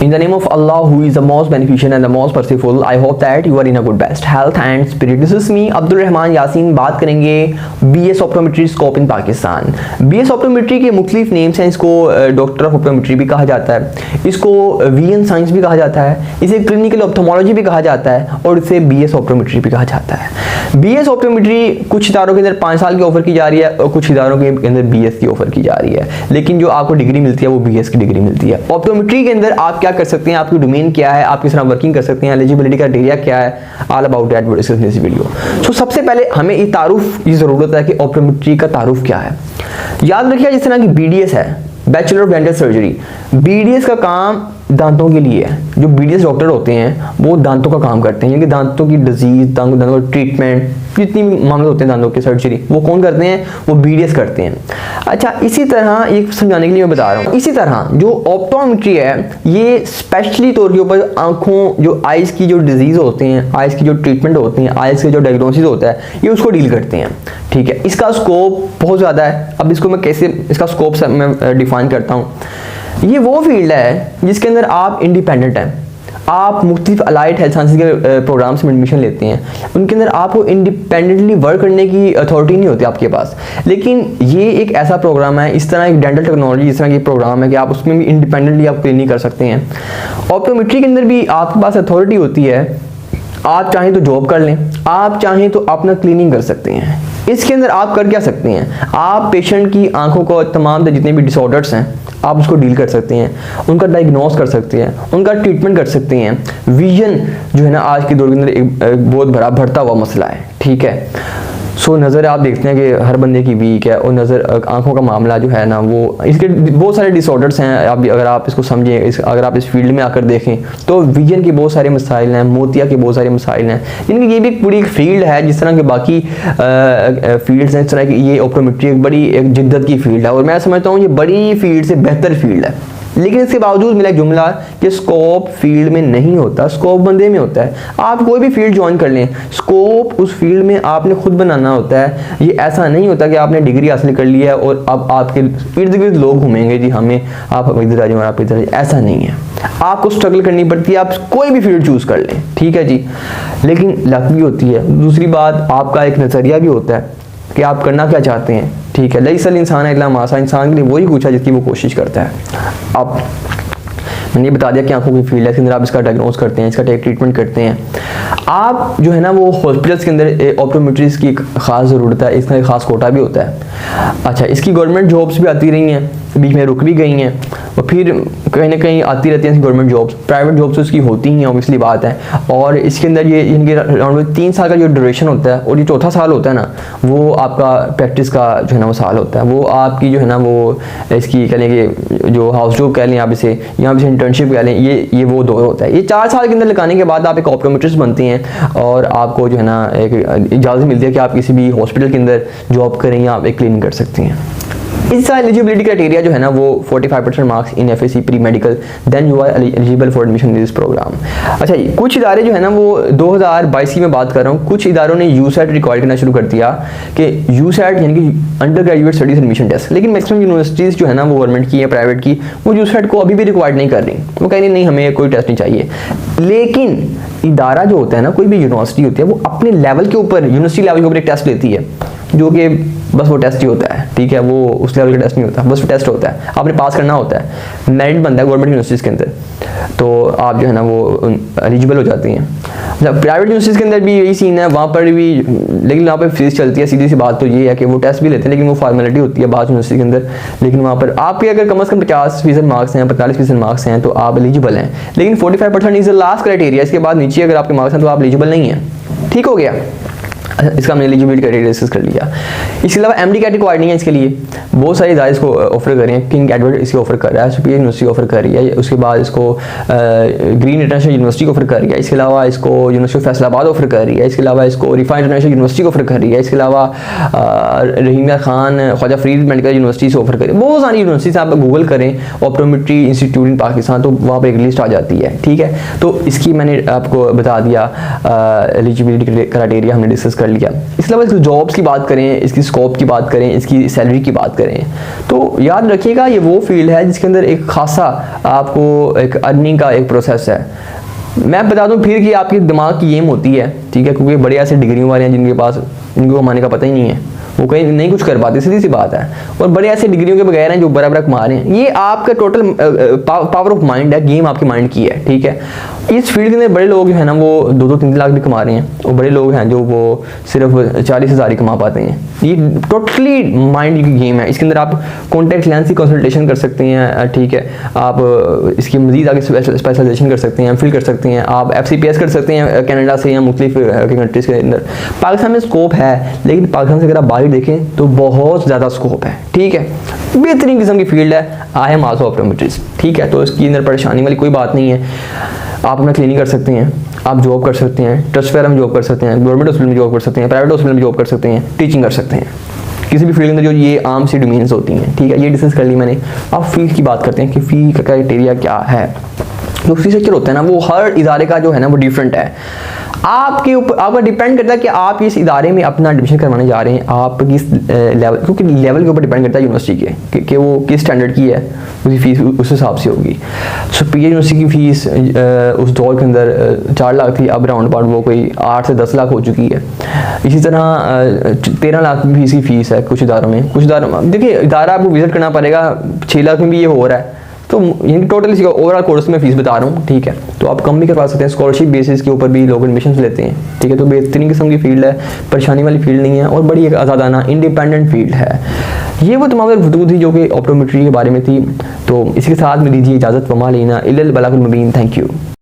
In the name of Allah, who is the most beneficent and the most merciful, I hope that you are in a good best health and spirit. This is me, Abdul Rahman Yasin. बात करेंगे BS optometry scope in Pakistan. BS optometry के मुख्तलिफ names हैं। इसको doctor of optometry भी कहा जाता है, इसको VN साइंस भी कहा जाता है, इसे क्लिनिकल ऑप्थोमोलॉजी भी कहा जाता है और इसे BS ऑप्टोमेट्री भी कहा जाता है। BS ऑप्टोमेट्री कुछ इदारों के अंदर 5 साल की ऑफर की जा रही है और कुछ इदारों के अंदर BS की ऑफर की जा रही है, लेकिन जो आपको डिग्री मिलती है वो BS की डिग्री मिलती है। ऑप्टोमेट्री के अंदर आप क्या कर सकते हैं, आपकी डोमेन क्या है, आप किस तरह वर्किंग कर सकते हैं, एलिजिबिलिटी का क्राइटेरिया क्या है, all about that we discuss in this video. So सबसे पहले हमें ये तारुफ की ज़रूरत है कि ऑप्टोमेट्री का तारुफ क्या है। याद रखिए जिस तरह की BDS है, bachelor of dental surgery, BDS का काम दांतों के लिए है। जो BDS डॉक्टर होते हैं वो दांतों का काम करते हैं, क्योंकि दांतों की डिजीज, दांतों का ट्रीटमेंट, जितनी भी मामले होते हैं दांतों की सर्जरी, वो कौन करते हैं, वो BDS करते हैं। अच्छा, इसी तरह ये समझाने के लिए मैं बता रहा हूँ, इसी तरह जो ऑप्टोमेट्री है ये स्पेशली तौर के ऊपर आंखों, जो आइज की जो डिजीज होते हैं, आइज की जो ट्रीटमेंट होती हैं, आइज के जो डायग्नोसिस होता है, ये उसको डील करते हैं। ठीक है, इसका स्कोप बहुत ज़्यादा है। अब इसको मैं कैसे, इसका स्कोप मैं डिफाइन करता हूँ। ये वो फील्ड है जिसके अंदर आप इंडिपेंडेंट हैं, आप मुख्तलिफ अलाइड हेल्थ साइंसेज के प्रोग्राम्स में एडमिशन लेते हैं, उनके अंदर आपको इंडिपेंडेंटली वर्क करने की अथॉरिटी नहीं होती आपके पास। लेकिन ये एक ऐसा प्रोग्राम है, इस तरह एक डेंटल टेक्नोलॉजी इस तरह की प्रोग्राम है कि आप उसमें भी इंडिपेंडेंटली आप क्लिनिक कर सकते हैं। ऑप्टोमेट्री के अंदर भी आपके पास अथॉरिटी होती है, आप चाहें तो जॉब कर लें, आप चाहें तो अपना क्लीनिंग कर सकते हैं। इसके अंदर आप कर क्या सकते हैं, आप पेशेंट की आंखों को तमाम जितने भी डिसऑर्डर्स हैं आप उसको डील कर सकते हैं, उनका डायग्नोस कर सकते हैं, उनका ट्रीटमेंट कर सकते हैं। विजन जो है ना आज के दौर के अंदर एक बहुत बड़ा बढ़ता हुआ मसला है। ठीक है, सो नज़र आप देखते हैं कि हर बंदे की वीक है और नज़र आंखों का मामला जो है ना वो, इसके बहुत सारे डिसऑर्डर्स हैं। अगर आप इसको समझें, अगर आप इस फील्ड में आकर देखें तो विजन के बहुत सारे मसाइल हैं, मोतिया के बहुत सारे मसाइल हैं, यानी कि ये भी एक पूरी एक फील्ड है जिस तरह के बाकी फील्ड्स हैं। इस तरह की ये ऑप्टोमेट्री एक बड़ी एक जिद्दत की फील्ड है और मैं समझता हूँ ये बड़ी फील्ड से बेहतर फील्ड है। लेकिन इसके बावजूद मिला जुमला कि स्कोप फील्ड में नहीं होता, स्कोप बंदे में होता है। आप कोई भी फील्ड ज्वाइन कर लें, स्कोप उस फील्ड में आपने खुद बनाना होता है। ये ऐसा नहीं होता कि आपने डिग्री हासिल कर लिया है और अब आपके इर्द गिर्द लोग घूमेंगे जी हमें आप इधर आ जाए और आप इधर आ जाए, ऐसा नहीं है। आपको स्ट्रगल करनी पड़ती है, आप कोई भी फील्ड चूज कर लें, ठीक है जी, लेकिन लक भी होती है। दूसरी बात, आपका एक नज़रिया भी होता है कि आप करना क्या चाहते हैं। ठीक है, लईसल इंसान इल्ला मा सा, इंसान के लिए वही पूछा जिसकी वो कोशिश करता है। अब मैंने ये बता दिया कि आंखों की फील्ड है, इसके अंदर आप इसका डायग्नोस करते हैं, इसका ट्रीटमेंट करते हैं। आप जो है ना वो हॉस्पिटल्स के अंदर ऑप्टोमेट्रिस्ट की खास ज़रूरत है, इसका एक खास कोटा भी होता है। अच्छा, इसकी गवर्नमेंट जॉब्स भी आती रही हैं, बीच में रुक भी गई हैं और फिर कहीं ना कहीं आती रहती हैं गवर्नमेंट जॉब्स। प्राइवेट जॉब्स तो इसकी होती ही हैं, ऑब्वियसली बात है। और इसके अंदर ये इनके अराउंड 3 साल का जो ड्यूरेशन होता है और ये चौथा साल होता है ना, वो आपका प्रैक्टिस का जो है ना वो साल होता है। वो आपकी जो है ना वो इसकी कह लें कि जो हाउस जॉब कह लें आप इसे, यहाँ पे इंटर्नशिप कह लें, ये वो दौर होता है। ये 4 साल के अंदर लगाने के बाद आप एक ऑप्टोमेट्रिस्ट बनते हैं और आपको जो है ना एक इजाज़त मिलती है कि आप किसी भी हॉस्पिटल के अंदर जॉब करें या आप एक क्लिनिक कर सकती हैं। इसका एलिजिबिलिटी क्राइटेरिया जो है ना वो 45% marks in FAC pre medical, then you are eligible for admission in this program. अच्छा, कुछ इदारे जो है ना वो 2022 की मैं बात कर रहा हूँ, कुछ इदारों ने यूसेट रिक्वायर करना शुरू कर दिया कि यूसेट यानी कि undergraduate studies admission test. लेकिन मैक्सिमम यूनिवर्सिटीज़ जो है ना वो गवर्नमेंट की या प्राइवेट की, वो यूसेट को अभी भी रिक्वायर्ड नहीं कर रही। वो कह रही नहीं हमें कोई टेस्ट नहीं चाहिए। लेकिन इदारा जो होता है ना, कोई भी यूनिवर्सिटी होती है, वो अपने लेवल के ऊपर, यूनिवर्सिटी लेवल के ऊपर एक टेस्ट लेती है जो कि बस वो टेस्ट ही होता है। ठीक है, वो उस लेवल का टेस्ट नहीं होता, बस वो टेस्ट होता है, आपने पास करना होता है, मेरिट बनता है गवर्नमेंट यूनिवर्सिटीज़ के अंदर, तो आप जो है ना वो एलिजिबल हो जाती हैं। जब प्राइवेट यूनिवर्सिटीज़ के अंदर भी यही सीन है, वहाँ पर भी, लेकिन वहाँ पर फीस चलती है। सीधी सी बात तो ये है कि वो टेस्ट भी लेते हैं, लेकिन वो फॉर्मेलिटी होती है बाद यूनिवर्सिटी के अंदर। लेकिन वहाँ पर आपके अगर कम से कम 50% मार्क्स हैं, 45% मार्क्स हैं तो आप एलिजिबल हैं। लेकिन 45% इज द लास्ट क्राइटेरिया, इसके बाद नीचे अगर आपके मार्क्स हैं तो आप एलिजिबल नहीं हैं। ठीक हो गया, इसका हमने एलिजिबिलिटी क्राइटेरिया डिस्कस कर लिया। इसके अलावा MD कैट रिक्वायर्ड नहीं है इसके लिए, बहुत सारे इदारे इसको ऑफर कर रहे हैं। किंग एडवर्ड इसको ऑफर कर रहा है, सुपीरियर यूनिवर्सिटी ऑफर कर रही है, उसके बाद इसको ग्रीन इंटरनेशनल यूनिवर्सिटी ऑफर कर रही है, इसके अलावा इसको यूनिवर्सिटी ऑफ फैसलाबाद ऑफर कर रही है, इसके अलावा इसको रिफाइंड इंटरनेशनल यूनिवर्सिटी ऑफर कर रही है, इसके अलावा रहीम खान ख्वाजा फरीद मेडिकल यूनिवर्सिटी से ऑफर कर रही है। बहुत सारी यूनिवर्सिटी आप गूगल करें ऑप्टोमेट्री इंस्टीट्यूट इन पाकिस्तान, तो वहाँ पर एक लिस्ट आ जाती है। ठीक है, तो इसकी मैंने आपको बता दिया, एलिजिबिलिटी क्राइटेरिया हमने डिस्कस कर लिया। इसके अलावा इसकी जॉब्स की बात करें, इसकी स्कोप की बात करें, इसकी सैलरी की बात करें, तो याद रखिएगा ये वो फील्ड है जिसके अंदर एक खासा आपको एक अर्निंग का एक प्रोसेस है। मैं बता दूं फिर कि आपके दिमाग की एम होती है, ठीक है, क्योंकि बड़े ऐसे डिग्रियों वाले हैं जिनके पास इनको कमाने का पता ही नहीं है, वो कहीं नहीं कुछ कर पाते, सीधी सी बात है। और बड़े ऐसे डिग्रियों के बगैर हैं जो बराबर कमा रहे हैं। ये आपका टोटल पावर ऑफ माइंड है, गेम आपके माइंड की है, ठीक है। इस फील्ड के अंदर बड़े लोग जो है ना वो 2-3 लाख भी कमा रहे हैं, और बड़े लोग हैं जो वो सिर्फ 40,000 ही कमा पाते हैं। ये टोटली माइंड की गेम है। इसके अंदर आप कॉन्टैक्ट लेंस की कंसल्टेशन कर सकते हैं, ठीक है, आप इसकी मजीद आगे स्पेशलाइजेशन कर सकते हैं, फिल कर सकते हैं, आप FCPS कर सकते हैं कनाडा से या मुख्तलिफ कंट्रीज़ के अंदर। पाकिस्तान में स्कोप है, लेकिन पाकिस्तान से अगर आप बाहर देखें तो बहुत ज़्यादा स्कोप है, ठीक है, बेहतरीन किस्म की फील्ड है। आई एम आल्सो ऑप्टोमेट्रिस्ट, ठीक है, तो इसकी अंदर परेशानी वाली कोई बात नहीं है। आप अपना क्लिनिक कर सकते हैं, आप जॉब कर सकते हैं, ट्रस्ट फेयर में जॉब कर सकते हैं, गवर्नमेंट हॉस्पिटल में जॉब कर सकते हैं, प्राइवेट हॉस्पिटल में जॉब कर सकते हैं, टीचिंग कर सकते हैं, किसी भी फील्ड के अंदर जो ये आम सी डोमेन्स होती हैं, ठीक है, ये डिस्कस कर ली मैंने। अब फीस की बात करते हैं कि फ़ी का क्राइटेरिया क्या है। जो फी स्ट्रक्चर होता है ना वो हर इदारे का जो है ना वो डिफरेंट है। आपके ऊपर आपका डिपेंड करता है कि आप इस इदारे में अपना एडमिशन करवाने जा रहे हैं, आप किस लेवल, क्योंकि लेवल के ऊपर डिपेंड करता है यूनिवर्सिटी के कि वो किस स्टैंडर्ड की है, उसकी फ़ीस उस हिसाब से होगी। सो पी यूनिवर्सिटी की फ़ीस उस दौर के अंदर 4 लाख थी, अब राउंड अबाउट वो कोई 8 से 10 लाख हो चुकी है। इसी तरह 13 लाख की फीस की फ़ीस है कुछ इदारों में। कुछ इदारों देखिए इदारा आपको विजिट करना पड़ेगा, 6 लाख में भी ये हो रहा है। तो यानी टोटल इसी ओवरऑल कोर्स में फीस बता रहा हूँ, ठीक है, तो आप कम भी करवा सकते हैं। स्कॉलरशिप बेसिस के ऊपर भी लोग एडमिशन लेते हैं, ठीक है, तो बेहतरीन किस्म की फील्ड है, परेशानी वाली फील्ड नहीं है, और बड़ी एक आज़ादाना इंडिपेंडेंट फील्ड है। ये वो तमाम गुफ्तगू थी जो कि ऑप्टोमेट्री के बारे में थी। तो इसके साथ में दीजिए इजाज़त, वमा लेना इल्लल बलागुल मुबीन। Thank you.